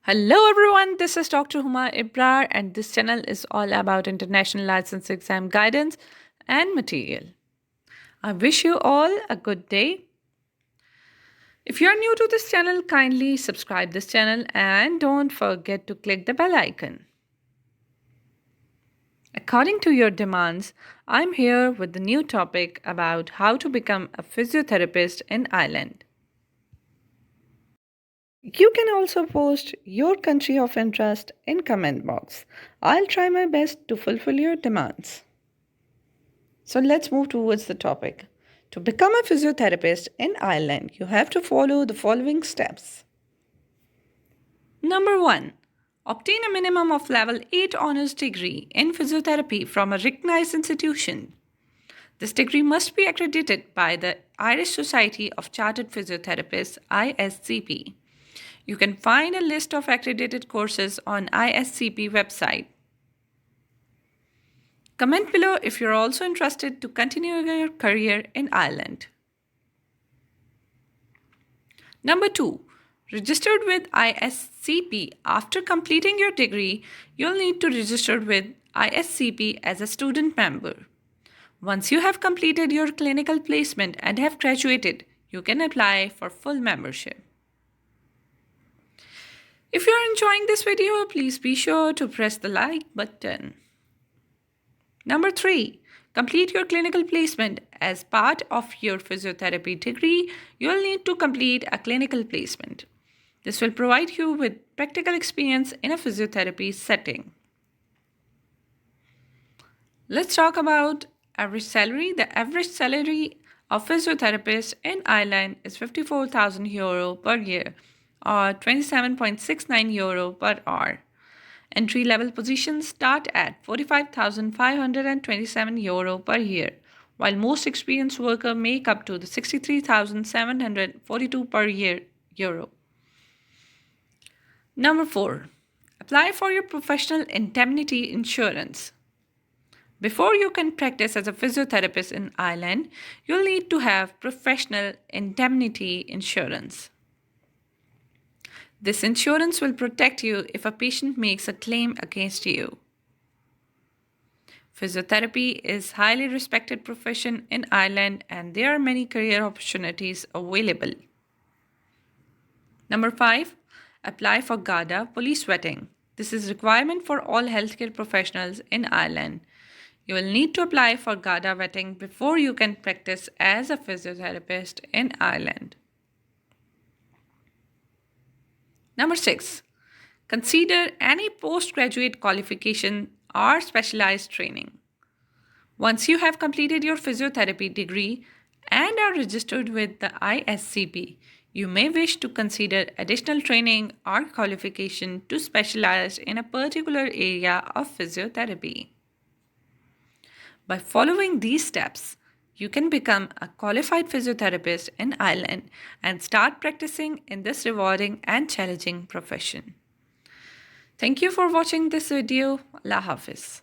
Hello everyone, this is Dr. Huma Ibrar, and this channel is all about international license exam guidance and material. I wish you all a good day. If you are new to this channel, kindly subscribe this channel and don't forget to click the bell icon. According to your demands, I'm here with the new topic about how to become a physiotherapist in Ireland. You can also post your country of interest in comment box. I'll try my best to fulfill your demands. So let's move towards the topic. To become a physiotherapist in Ireland, you have to follow the following steps. Number 1. Obtain a minimum of level 8 honors degree in physiotherapy from a recognized institution. This degree must be accredited by the Irish Society of Chartered Physiotherapists (ISCP). You can find a list of accredited courses on ISCP website. Comment below if you're also interested to continue your career in Ireland. Number 2. Registered with ISCP. After completing your degree, you'll need to register with ISCP as a student member. Once you have completed your clinical placement and have graduated, you can apply for full membership. If you're enjoying this video, please be sure to press the like button. Number 3. Complete your clinical placement. As part of your physiotherapy degree, you'll need to complete a clinical placement. This will provide you with practical experience in a physiotherapy setting. Let's talk about average salary. The average salary of physiotherapists in Ireland is €54,000 per year, or €27.69 per hour. Entry-level positions start at €45,527 per year, while most experienced workers make up to the €63,742 per year. Number 4. Apply for your professional indemnity insurance. Before you can practice as a physiotherapist in Ireland, you'll need to have professional indemnity insurance. This insurance will protect you if a patient makes a claim against you. Physiotherapy is a highly respected profession in Ireland, and there are many career opportunities available. Number 5. Apply for Garda police vetting. This is a requirement for all healthcare professionals in Ireland. You will need to apply for Garda vetting before you can practice as a physiotherapist in Ireland. Number 6. Consider any postgraduate qualification or specialized training. Once you have completed your physiotherapy degree and are registered with the ISCP, you may wish to consider additional training or qualification to specialize in a particular area of physiotherapy. By following these steps, you can become a qualified physiotherapist in Ireland and start practicing in this rewarding and challenging profession. Thank you for watching this video. Allah Hafiz.